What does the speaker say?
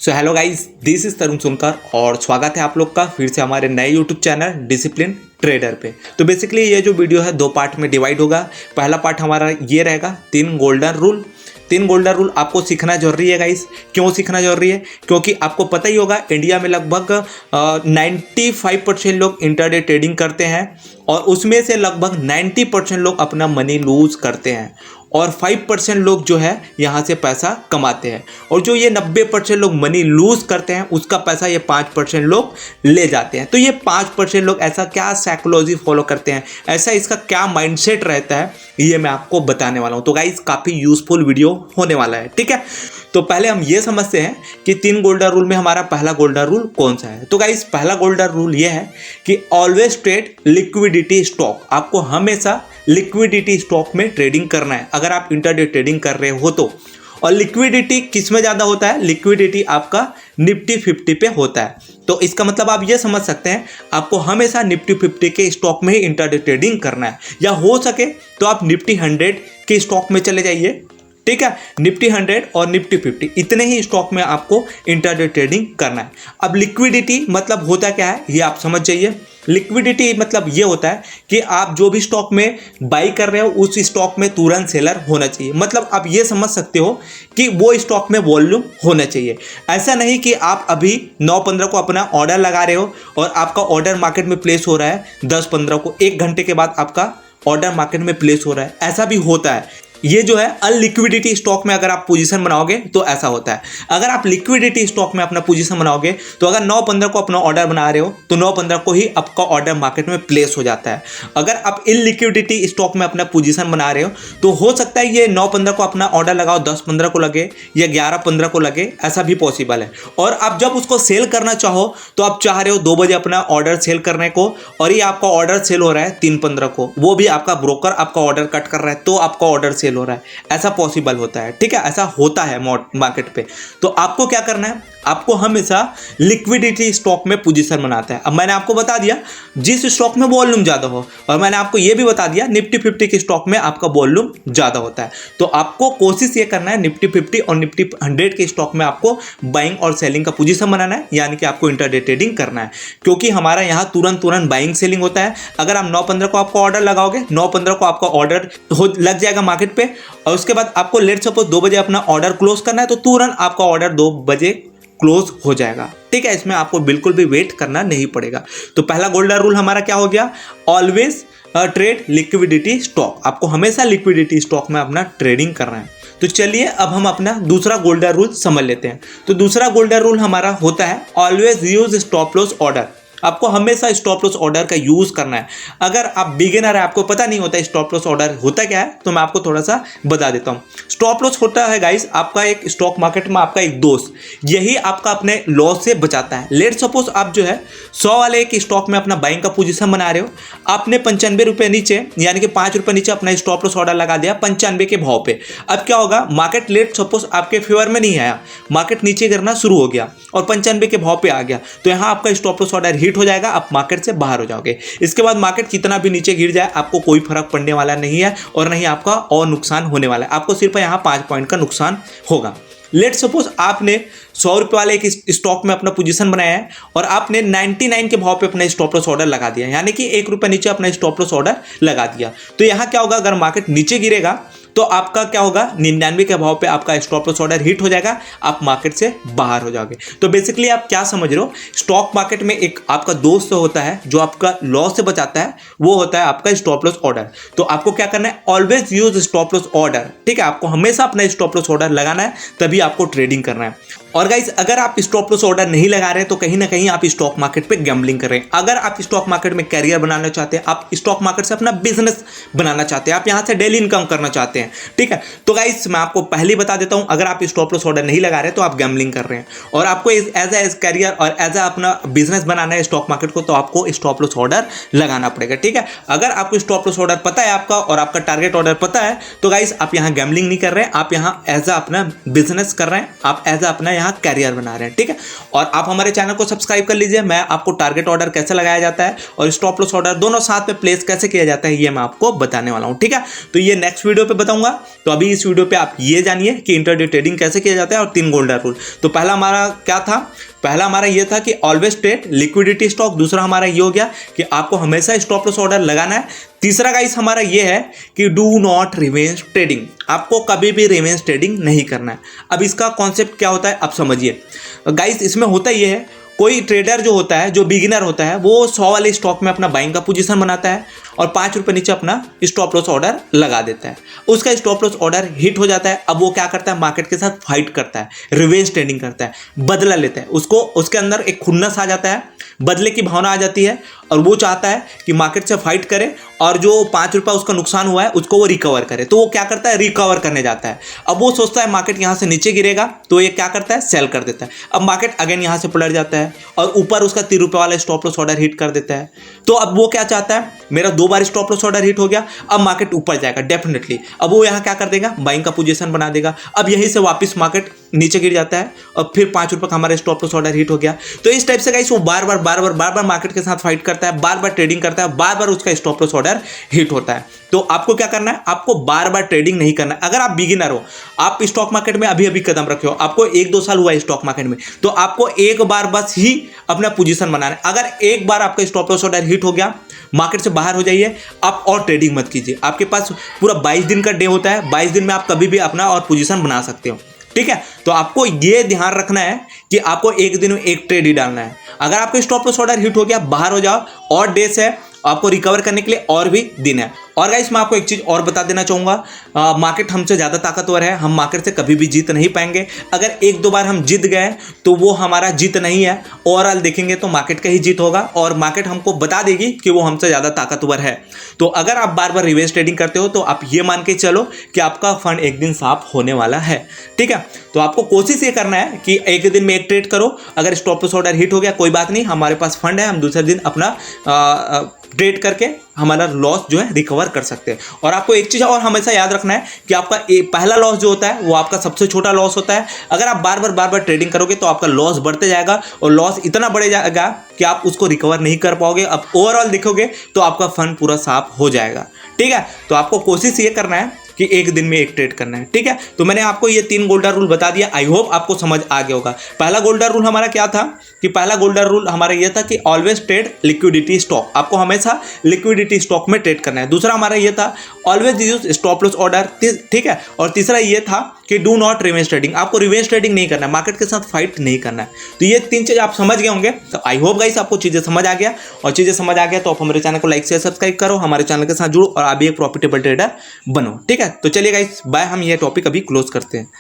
So hello guys, this is Tarun सुनकर और स्वागत है आप लोग का फिर से हमारे नए यूट्यूब चैनल डिसिप्लिन ट्रेडर पे। तो बेसिकली ये जो वीडियो है दो पार्ट में डिवाइड होगा। पहला पार्ट हमारा ये रहेगा 3 गोल्डन रूल। 3 गोल्डन रूल आपको सीखना जरूरी है गाइस। क्यों सीखना जरूरी है? क्योंकि आपको पता ही होगा इंडिया में लगभग 95% लोग इंटरडे ट्रेडिंग करते हैं और उसमें से लगभग 90% लोग अपना मनी लूज करते हैं और 5% लोग जो है यहाँ से पैसा कमाते हैं। और जो ये 90% लोग मनी लूज करते हैं उसका पैसा ये 5% लोग ले जाते हैं। तो ये 5% लोग ऐसा क्या साइकोलॉजी फॉलो करते हैं, ऐसा इसका क्या माइंडसेट रहता है, ये मैं आपको बताने वाला हूँ। तो गाइस काफ़ी यूजफुल वीडियो होने वाला है, ठीक है। तो पहले हम ये समझते हैं कि 3 गोल्डन रूल में हमारा पहला गोल्डन रूल कौन सा है। तो गाइस पहला गोल्डन रूल ये है कि ऑलवेज ट्रेड लिक्विडिटी स्टॉक। आपको हमेशा लिक्विडिटी स्टॉक में ट्रेडिंग करना है अगर आप इंटरडे ट्रेडिंग कर रहे हो तो। और लिक्विडिटी किस में ज़्यादा होता है? लिक्विडिटी आपका निफ्टी 50 पे होता है। तो इसका मतलब आप ये समझ सकते हैं आपको हमेशा निफ्टी 50 के स्टॉक में ही इंटरडे ट्रेडिंग करना है, या हो सके तो आप निफ्टी 100 के स्टॉक में चले जाइए, ठीक है। निफ्टी 100 और निफ्टी 50 इतने ही स्टॉक में आपको इंटरडे ट्रेडिंग करना है। अब लिक्विडिटी मतलब होता क्या है ये आप समझ जाइए। लिक्विडिटी मतलब ये होता है कि आप जो भी स्टॉक में बाई कर रहे हो उस स्टॉक में तुरंत सेलर होना चाहिए। मतलब आप ये समझ सकते हो कि वो स्टॉक में वॉल्यूम होना चाहिए। ऐसा नहीं कि आप अभी 9-15 को अपना ऑर्डर लगा रहे हो और आपका ऑर्डर मार्केट में प्लेस हो रहा है 10-15 को, 1 घंटे के बाद आपका ऑर्डर मार्केट में प्लेस हो रहा है, ऐसा भी होता है। ये जो है अनलिक्विडिटी स्टॉक में अगर आप पोजीशन बनाओगे तो ऐसा होता है। अगर आप लिक्विडिटी स्टॉक में अपना पोजीशन बनाओगे तो अगर 9-15 को अपना ऑर्डर बना रहे हो तो 9-15 को ही आपका ऑर्डर मार्केट में प्लेस हो जाता है। अगर आप इनलिक्विडिटी स्टॉक में अपना पोजीशन बना रहे हो तो हो सकता है ये 9-15 को अपना ऑर्डर लगाओ 10-15 को लगे या 11-15 को लगे, ऐसा भी पॉसिबल है। और आप जब उसको सेल करना चाहो तो आप चाह रहे हो 2 बजे अपना ऑर्डर सेल करने को और ये आपका ऑर्डर सेल हो रहा है 3-15 को, वो भी आपका ब्रोकर आपका ऑर्डर कट कर रहा है तो आपका ऑर्डर सेल हो रहा है, ऐसा पॉसिबल होता है, ठीक है। ऐसा होता है मार्केट पे। तो आपको क्या करना है, आपको हमेशा लिक्विडिटी स्टॉक में पोजीशन बनाता है। अब मैंने आपको बता दिया जिस स्टॉक में वॉल्यूम ज़्यादा हो, और मैंने आपको ये भी बता दिया निफ्टी 50 के स्टॉक में आपका वॉल्यूम ज़्यादा होता है। तो आपको कोशिश ये करना है निफ्टी 50 और निफ्टी 100 के स्टॉक में आपको बाइंग और सेलिंग का पोजीशन बनाना है, यानी कि आपको इंटरडे ट्रेडिंग करना है। क्योंकि हमारा यहाँ तुरंत बाइंग सेलिंग होता है। अगर आप 9-15 को आपका ऑर्डर लगाओगे, 9-15 को आपका ऑर्डर लग जाएगा मार्केट पे और उसके बाद आपको लेट सपोज 2 बजे अपना ऑर्डर क्लोज करना है तो तुरंत आपका ऑर्डर 2 बजे क्लोज हो जाएगा, ठीक है। इसमें आपको बिल्कुल भी वेट करना नहीं पड़ेगा। तो पहला गोल्डन रूल हमारा क्या हो गया? Always trade liquidity stock. आपको हमेशा लिक्विडिटी स्टॉक में अपना ट्रेडिंग करना है। तो चलिए अब हम अपना दूसरा गोल्डन रूल समझ लेते हैं। तो दूसरा गोल्डन रूल हमारा होता है always use stop loss order. आपको हमेशा स्टॉप लॉस ऑर्डर का यूज करना है। अगर आप बिगिनर है, आपको पता नहीं होता स्टॉप लॉस ऑर्डर होता क्या है, तो मैं आपको थोड़ा सा बता देता हूँ। स्टॉप लॉस होता है गाइस आपका एक स्टॉक मार्केट में आपका एक दोस्त, यही आपका अपने लॉस से बचाता है। लेट सपोज आप जो है 100 वाले एक स्टॉक में अपना बाइंग का पोजीशन बना रहे हो, आपने 95 रुपये नीचे यानी कि 5 रुपये नीचे अपना स्टॉप लॉस ऑर्डर लगा दिया 95 के भाव पे। अब क्या होगा, मार्केट लेट सपोज आपके फेवर में नहीं आया, मार्केट नीचे गिरना शुरू हो गया और 95 के भाव पे आ गया, तो यहाँ आपका स्टॉप लॉस ऑर्डर हिट हो जाएगा, आप मार्केट से बाहर हो जाओगे। इसके बाद मार्केट कितना भी नीचे गिर जाए आपको कोई फर्क पड़ने वाला नहीं है और नहीं आपका और नुकसान होने वाला है। आपको सिर्फ यहाँ 5 पॉइंट का नुकसान होगा। लेट सपोज आपने 100 रुपये वाले एक स्टॉक में अपना पोजीशन बनाया है और आपने 99 के भाव पे अपना स्टॉप लॉस ऑर्डर लगा दिया, यानी कि 1 रुपये नीचे अपना स्टॉप लॉस ऑर्डर लगा दिया। तो यहाँ क्या होगा, अगर मार्केट नीचे गिरेगा तो आपका क्या होगा, 99 के भाव पे आपका स्टॉप लॉस ऑर्डर हिट हो जाएगा, आप मार्केट से बाहर हो जाओगे। तो बेसिकली आप क्या समझ रहे हो, स्टॉक मार्केट में एक आपका दोस्त होता है जो आपका लॉस से बचाता है, वो होता है आपका स्टॉप लॉस ऑर्डर। तो आपको क्या करना है, always use stop loss order, ठीक है। आपको हमेशा अपना स्टॉप लॉस ऑर्डर लगाना है, तभी आपको ट्रेडिंग करना है। और गाइस अगर आप स्टॉप लॉस ऑर्डर नहीं लगा रहे हैं तो कहीं ना कहीं आप स्टॉक मार्केट पे गैम्बलिंग कर रहे हैं। अगर आप स्टॉक मार्केट में करियर बनाना चाहते हैं, आप स्टॉक मार्केट से अपना बिजनेस बनाना चाहते हैं, आप यहां से डेली इनकम करना चाहते हैं, ठीक है। तो गाइस मैं आपको पहले ही बता देता हूं, अगर आप स्टॉप लॉस ऑर्डर नहीं लगा रहे तो आप गैम्बलिंग कर रहे हैं और आपको एज ए करियर और एज ए अपना बिजनेस बनाना है स्टॉक मार्केट को, तो आपको स्टॉप लॉस ऑर्डर लगाना पड़ेगा, ठीक है। अगर आपको स्टॉप लॉस ऑर्डर पता है आपका और आपका टारगेट ऑर्डर पता है तो गाइस आप यहां गैम्बलिंग नहीं कर रहे हैं, आप यहां एज ए अपना बिजनेस कर रहे हैं, आप एज ए अपना यहां कैरियर बना रहे हैं, ठीक है। और आप हमारे चैनल को सब्सक्राइब कर लीजिए। मैं आपको टारगेट ऑर्डर कैसे लगाया जाता है और स्टॉप लॉस ऑर्डर दोनों साथ में प्लेस कैसे किया जाता है ये मैं आपको बताने वाला हूं, ठीक है। तो ये नेक्स्ट वीडियो पे बताऊंगा। बताऊंगा। तो अभी इस वीडियो पे आप ये जानिए कि इंट्राडे ट्रेडिंग कैसे किया जाता है और 3 गोल्डन रूल। तो पहला हमारा क्या था, पहला हमारा ये था कि ऑलवेज ट्रेड लिक्विडिटी स्टॉक। दूसरा हमारा ये हो गया कि आपको हमेशा स्टॉप लॉस ऑर्डर लगाना है। तीसरा गाइस हमारा ये है कि डू नॉट रिवेंज ट्रेडिंग, आपको कभी भी रिवेंज ट्रेडिंग नहीं करना है। अब इसका कॉन्सेप्ट क्या होता है आप समझिए गाइस। इसमें होता ये है, कोई ट्रेडर जो होता है, जो बिगिनर होता है, वो 100 वाले स्टॉक में अपना बाइंग का पोजीशन बनाता है और 5 रुपये नीचे अपना स्टॉप लॉस ऑर्डर लगा देता है। उसका स्टॉप लॉस ऑर्डर हिट हो जाता है। अब वो क्या करता है, मार्केट के साथ फाइट करता है, रिवेंज ट्रेडिंग करता है, बदला लेता है। उसको उसके अंदर एक खुन्नस आ जाता है, बदले की भावना आ जाती है और वो चाहता है कि मार्केट से फाइट करे और जो 5 रुपये उसका नुकसान हुआ है उसको वो रिकवर करे। तो वो क्या करता है, रिकवर करने जाता है। अब वो सोचता है मार्केट यहाँ से नीचे गिरेगा तो ये क्या करता है, सेल कर देता है। अब मार्केट अगेन यहाँ से पलट जाता है और ऊपर उसका 3 रुपये वाला स्टॉप लॉस ऑर्डर हिट कर देता है। तो अब वो क्या चाहता है, मेरा 2 बार स्टॉप लॉस ऑर्डर हिट हो गया, अब मार्केट ऊपर जाएगा डेफिनेटली। अब वो यहाँ क्या कर देगा, बाइंग का पोजीशन बना देगा। अब यहीं से वापस मार्केट नीचे गिर जाता है और फिर 5 रुपये का हमारा स्टॉप लॉस ऑर्डर हिट हो गया। तो इस टाइप से गाइस वो बार बार मार्केट के साथ फाइट करता है, बार बार ट्रेडिंग करता है, बार बार उसका स्टॉप लॉस ऑर्डर हिट होता है। तो आपको क्या करना है, आपको बार बार ट्रेडिंग नहीं करना है। अगर आप बिगिनर हो, आप स्टॉक मार्केट में अभी कदम रखे हो, आपको 1-2 साल हुआ है स्टॉक मार्केट में, तो आपको एक बार बस ही अपना पोजीशन बनाना है। अगर एक बार आपका स्टॉप लॉस ऑर्डर हिट हो गया, मार्केट से बाहर हो जाइए, आप और ट्रेडिंग मत कीजिए। आपके पास पूरा 22 दिन का डे होता है, 22 दिन में आप कभी भी अपना और पोजीशन बना सकते हो, ठीक है। तो आपको ये ध्यान रखना है कि आपको एक दिन में एक ट्रेड ही डालना है। अगर आपको स्टॉप लॉस ऑर्डर हिट हो गया, बाहर हो जाओ, और डेज है आपको रिकवर करने के लिए, और भी दिन है। और गाइस मैं आपको एक चीज़ और बता देना चाहूँगा, मार्केट हमसे ज़्यादा ताकतवर है, हम मार्केट से कभी भी जीत नहीं पाएंगे। अगर 1-2 बार हम जीत गए तो वो हमारा जीत नहीं है, ओवरऑल देखेंगे तो मार्केट का ही जीत होगा और मार्केट हमको बता देगी कि वो हमसे ज़्यादा ताकतवर है। तो अगर आप बार बार रिवर्स ट्रेडिंग करते हो तो आप ये मान के चलो कि आपका फंड एक दिन साफ होने वाला है, ठीक है। तो आपको कोशिश ये करना है कि एक दिन में एक ट्रेड करो। अगर स्टॉप लॉस ऑर्डर हिट हो गया कोई बात नहीं, हमारे पास फंड है, हम दूसरे दिन अपना ट्रेड करके हमारा लॉस जो है रिकवर कर सकते हैं। और आपको एक चीज़ और हमेशा याद रखना है कि आपका पहला लॉस जो होता है वो आपका सबसे छोटा लॉस होता है। अगर आप बार बार ट्रेडिंग करोगे तो आपका लॉस बढ़ते जाएगा और लॉस इतना बढ़ जाएगा कि आप उसको रिकवर नहीं कर पाओगे। अब ओवरऑल देखोगे तो आपका फंड पूरा साफ हो जाएगा, ठीक है। तो आपको कोशिश ये करना है कि एक दिन में एक ट्रेड करना है, ठीक है। तो मैंने आपको ये 3 गोल्डन रूल बता दिया, आई होप आपको समझ आ गया होगा। पहला गोल्डन रूल हमारा क्या था कि पहला गोल्डन रूल हमारा ये था कि ऑलवेज ट्रेड लिक्विडिटी स्टॉक, आपको हमेशा लिक्विडिटी स्टॉक में ट्रेड करना है। दूसरा हमारा ये था always use stop loss order, ठीक है। और तीसरा ये था कि डू नॉट रिवेंज ट्रेडिंग, आपको रिवेंज ट्रेडिंग नहीं करना है, मार्केट के साथ फाइट नहीं करना है। तो ये 3 चीज़ आप समझ गए होंगे। तो आई होप गाइस आपको चीज़ें समझ आ गया, और चीज़ें समझ आ गया तो आप हमारे चैनल को लाइक शेयर सब्सक्राइब करो, हमारे चैनल के साथ जुड़ो और आप भी एक प्रॉफिटेबल ट्रेडर बनो, ठीक है। तो चलिए गाइस बाय, हम ये टॉपिक अभी क्लोज करते हैं।